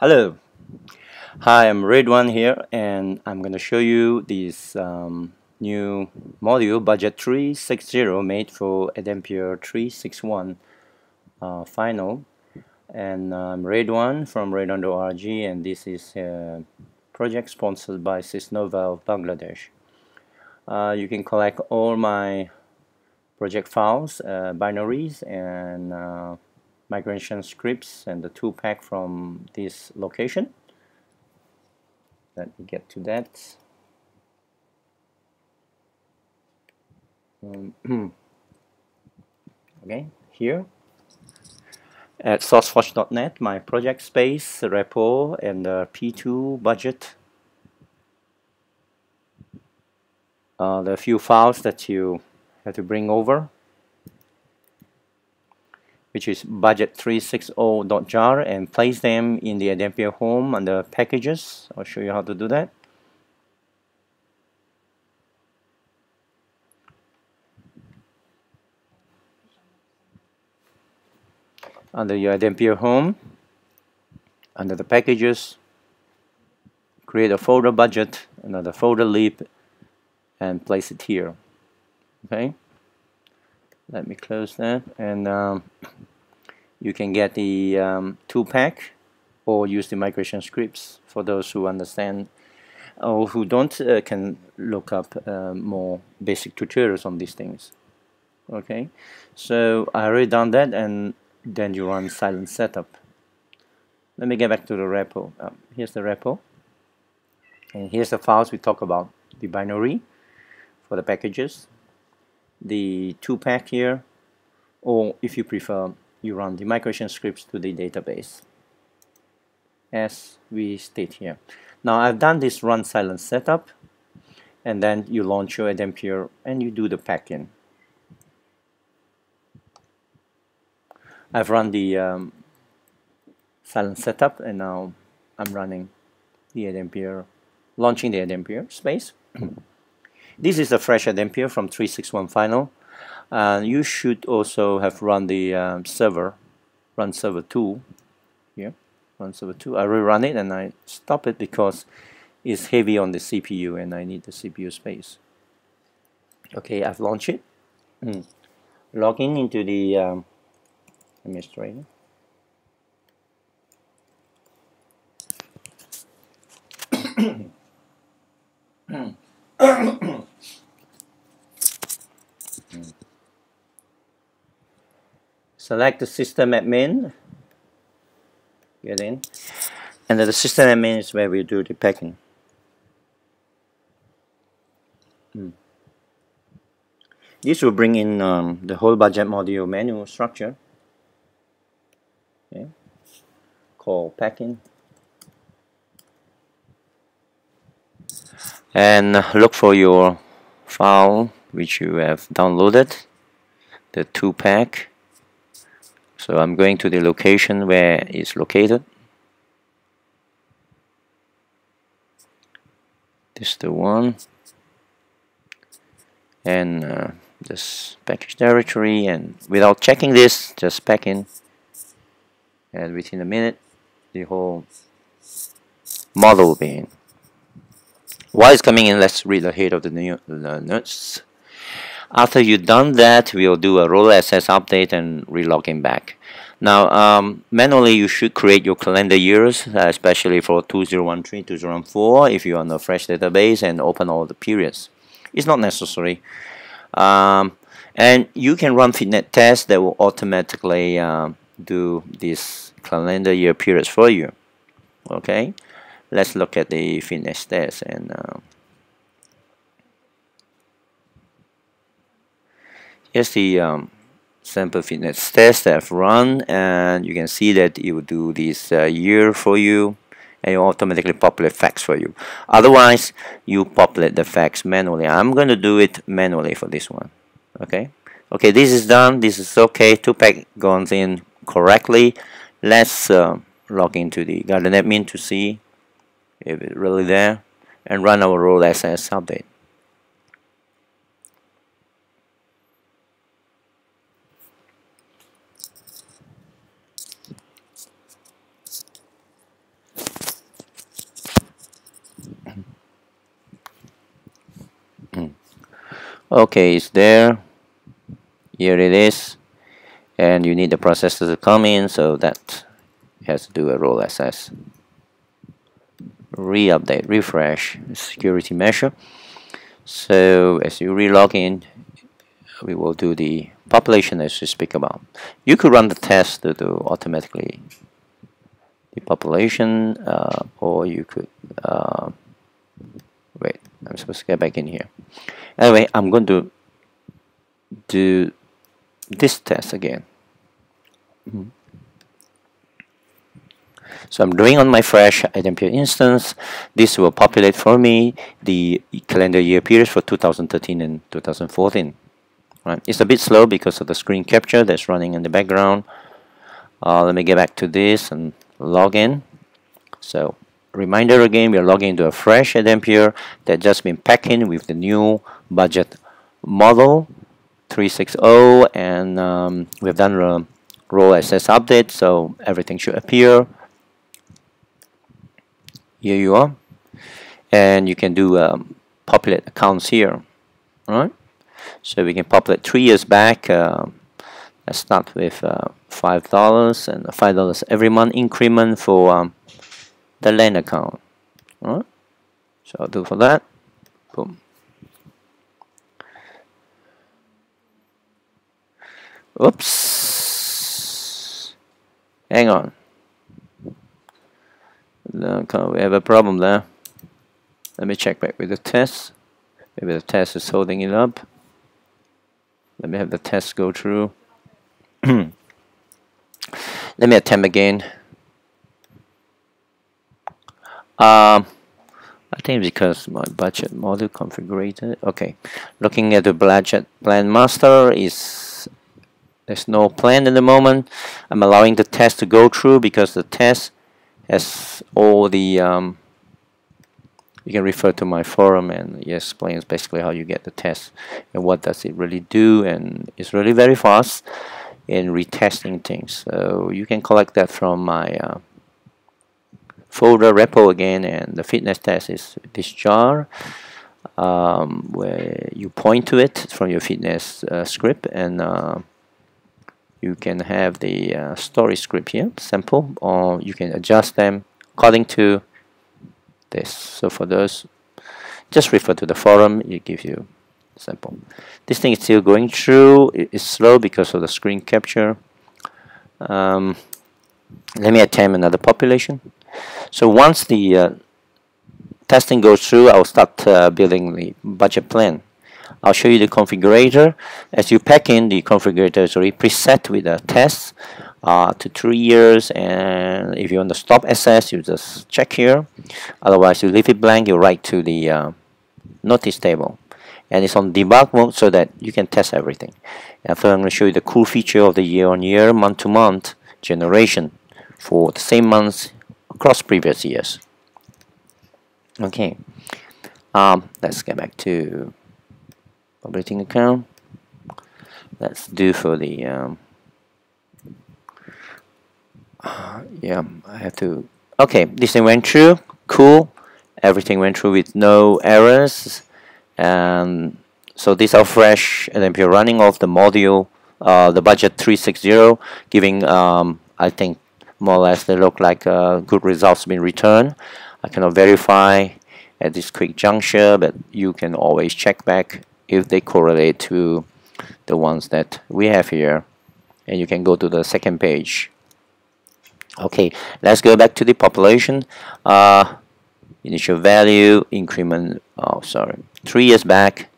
Hello, hi, I'm Redwan here, and I'm going to show you this new module budget 360 made for ADempiere 361 final. And I'm Redwan from redwan.org, and this is a project sponsored by Sysnova of Bangladesh. You can collect all my project files, binaries, and migration scripts and the tool pack from this location. Let me get to that. Okay, here at sourceforge.net, my project space, repo, and the P2 budget. The few files that you have to bring over, which is budget360.jar, and place them in the ADempiere home under packages. I'll show you how to do that. Under your ADempiere home, under the packages, create a folder budget, another folder lib, and place it here. Okay, let me close that, and you can get the tool pack or use the migration scripts. For those who understand or who don't, can look up more basic tutorials on these things. Okay, so I already done that, and then you run silent setup. Let me get back to the repo. Here's the repo, and here's the files we talk about: the binary for the packages, the tool pack here, or if you prefer, you run the migration scripts to the database as we state here. Now I've done this run silent setup, and then you launch your ADempiere and you do the pack-in. I've run the silent setup, and now I'm running the ADempiere, launching the ADempiere space. This is a fresh ADempiere from 361 final. You should also have run the server, run server 2 here, run server 2. I rerun it and I stop it because it's heavy on the CPU and I need the CPU space. Okay, I've launched it. Logging into the administrator. Select the system admin, get in, and the system admin is where we do the packing. This will bring in the whole budget module menu structure, okay, called packing, and look for your file which you have downloaded, the 2-pack. So I'm going to the location where it's located. This is the one, and this package directory, and without checking this, just pack in, and within a minute the whole model will be in. While it's coming in, let's read ahead of the notes. After you've done that, we'll do a role access update and relog in back. Now, manually you should create your calendar years, especially for 2013, 2014, if you're on a fresh database, and open all the periods. It's not necessary. And you can run fitness tests that will automatically do this calendar year periods for you. Okay, let's look at the fitness test, and here's the sample fitness test that I've run, and you can see that it will do this year for you, and it will automatically populate facts for you. Otherwise, you populate the facts manually. I'm going to do it manually for this one. Okay, this is done. This is okay. 2-pack goes in correctly. Let's log into the Garden admin to see if it's really there, and run our role access update. Okay, it's there. Here it is, and you need the processor to come in, so that has to do a role access, re-update, refresh, security measure. So as you re-log in, we will do the population as we speak about. You could run the test to do automatically the population, or you could wait, I'm supposed to get back in here. Anyway, I'm going to do this test again. So I'm doing on my fresh ADempiere instance. This will populate for me the calendar year periods for 2013 and 2014. Right. It's a bit slow because of the screen capture that's running in the background. Let me get back to this and log in. So reminder again, we are logging into a fresh ADempiere that just been packed in with the new budget model 360, and we've done a role access update, so everything should appear. Here you are, and you can do populate accounts here. All right, so we can populate 3 years back. Let's start with $5 and $5 every month increment for the land account. All right, so I'll do for that. Boom. Oops. Hang on. Okay, we have a problem there. Let me check back with the test. Maybe the test is holding it up. Let me have the test go through. Let me attempt again. I think because my budget model configurator. Okay, looking at the budget plan master, there's no plan at the moment. I'm allowing the test to go through because the test has all the you can refer to my forum, and it explains basically how you get the test and what does it really do, and it's really very fast in retesting things. So you can collect that from my folder repo again, and the fitness test is this jar where you point to it from your fitness script, and you can have the story script here, sample, or you can adjust them according to this. So for those, just refer to the forum, it gives you sample. This thing is still going through. It's slow because of the screen capture. Let me attempt another population. So once the testing goes through, I'll start building the budget plan. I'll show you the configurator. As you pack in, the configurator is already preset with a test to 3 years, and if you want to stop access, you just check here. Otherwise, you leave it blank, you write to the notice table. And it's on debug mode so that you can test everything. And first, I'm going to show you the cool feature of the year-on-year, month-to-month generation for the same months across previous years. Okay, let's get back to operating account. Let's do for the yeah, I have to. Okay, this thing went through. Cool, everything went through with no errors, and so these are fresh, and then we're running off the module, the budget 360, giving I think more or less they look like good results being returned. I cannot verify at this quick juncture, but you can always check back if they correlate to the ones that we have here, and you can go to the second page. Okay, let's go back to the population. Initial value increment, 3 years back,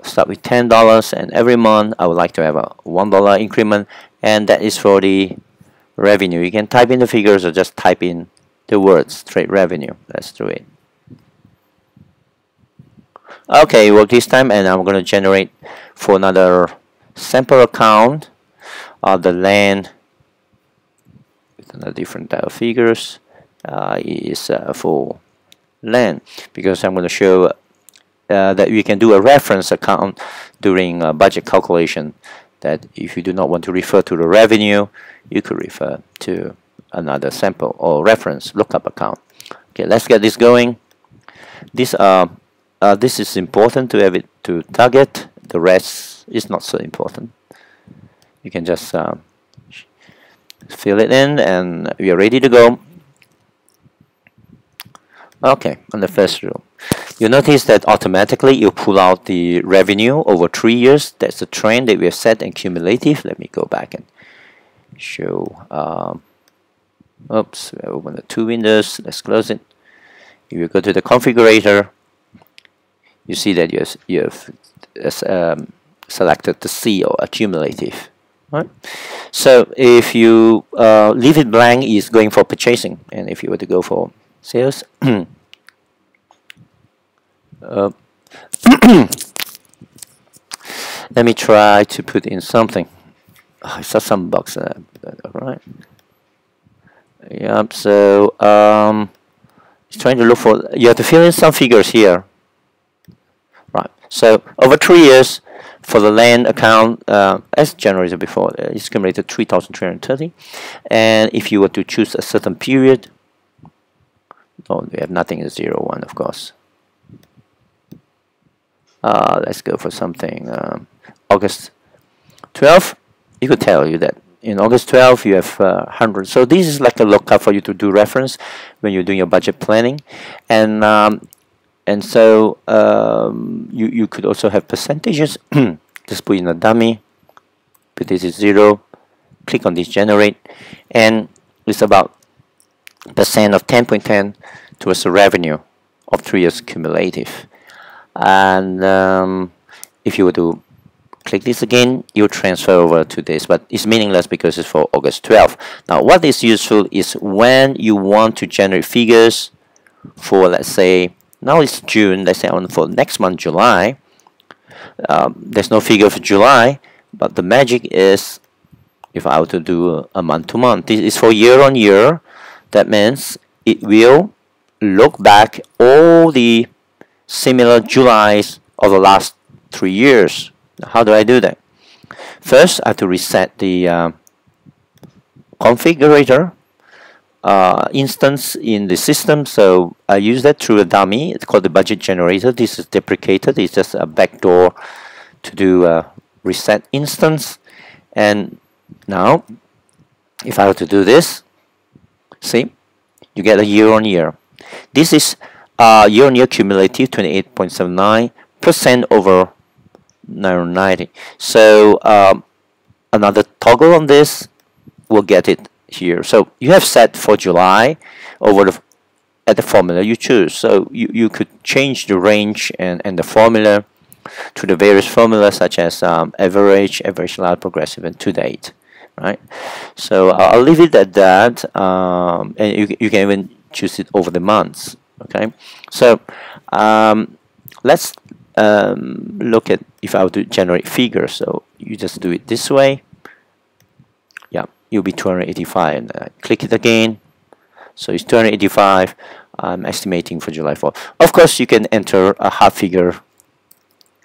start with $10, and every month I would like to have a $1 increment, and that is for the revenue. You can type in the figures or just type in the words trade revenue. Let's do it. Okay, it worked this time, and I'm going to generate for another sample account of the land with a different type of figures. Is for land, because I'm going to show that we can do a reference account during budget calculation, that if you do not want to refer to the revenue, you could refer to another sample or reference lookup account. Okay, let's get this going. These are this is important to have it to target. The rest is not so important. You can just fill it in and we are ready to go. Okay, on the first row, you notice that automatically you pull out the revenue over 3 years. That's the trend that we have set and cumulative. Let me go back and show. Oops, I open the 2 windows. Let's close it. If you go to the configurator, you see that you have selected the C or accumulative. Right? So if you leave it blank, it's going for purchasing, and if you were to go for sales, let me try to put in something. Oh, I saw some box. Right. Yep. So it's trying to look for. You have to fill in some figures here. Right. So over 3 years, for the land account, as generated before, it's accumulated 3,330. And if you were to choose a certain period, oh, we have nothing is 0, 1, of course. Let's go for something. August 12. It could tell you that in August 12 you have 100. So this is like a lookup for you to do reference when you're doing your budget planning, and so you could also have percentages. Just put in a dummy, put this is 0, click on this generate, and it's about percent of 10.10 towards the revenue of 3 years cumulative. And if you were to click this again, you transfer over to this, but it's meaningless because it's for August 12th. Now what is useful is when you want to generate figures for, let's say, now it's June, let's say for next month, July. There's no figure for July, but the magic is if I were to do a month to month. This is for year on year. That means it will look back all the similar Julys of the last 3 years. How do I do that? First, I have to reset the configurator instance in the system. So I use that through a dummy. It's called the budget generator. This is deprecated. It's just a backdoor to do a reset instance. And now, if I were to do this, see, you get a year on year. This is year on year cumulative 28.79% over 990. So another toggle on this will get it here. So you have set for July over at the formula you choose. So you could change the range and the formula to the various formulas such as average, allowed, progressive, and to date. Right. So I'll leave it at that, and you can even choose it over the months. Okay. So let's look at if I were to generate figures. So you just do it this way. Yeah, you'll be 285, and click it again. So it's 285. I'm estimating for July 4th. Of course, you can enter a hard figure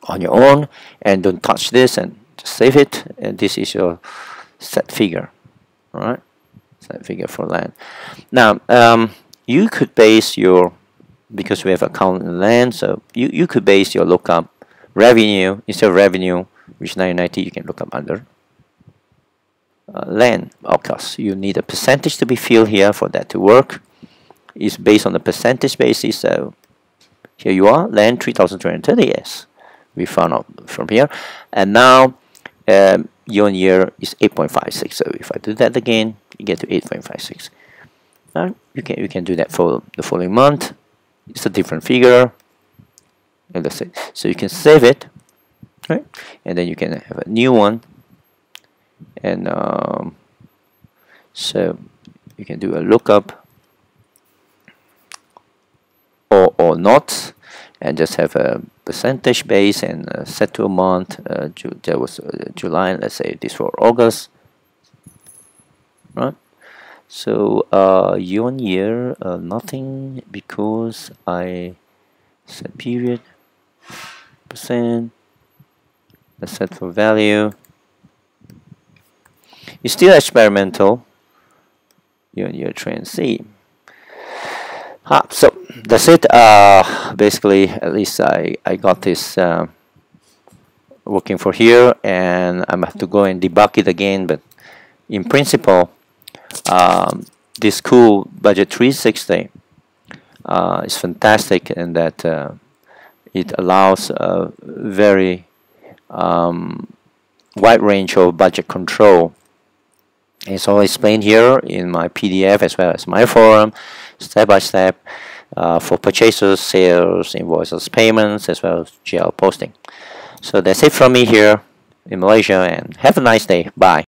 on your own, and don't touch this, and just save it. And this is your set figure. All right, set figure for land. Now, you could base your, because we have account in land, so you could base your lookup revenue, instead of revenue, which 990, you can look up under land. Of course, you need a percentage to be filled here for that to work. It's based on the percentage basis. So here you are, land 3,230. Yes, we found out from here. And now year on year is 8.56. So if I do that again, you get to 8.56. Now you can do that for the following month. It's a different figure. And that's it. So you can save it, right? And then you can have a new one. And so you can do a lookup or not, and just have a percentage base and set to a month. There was July, let's say this for August, right? So year on year, nothing, because I set period, percent, let's set for value. It's still experimental. Year on year trend C. So that's it. Basically, at least I got this working for here, and I have to go and debug it again. But in principle, this cool budget 360 is fantastic in that it allows a very wide range of budget control. It's all explained here in my PDF as well as my forum, step by step, for purchases, sales, invoices, payments, as well as GL posting. So that's it from me here in Malaysia, and have a nice day. Bye.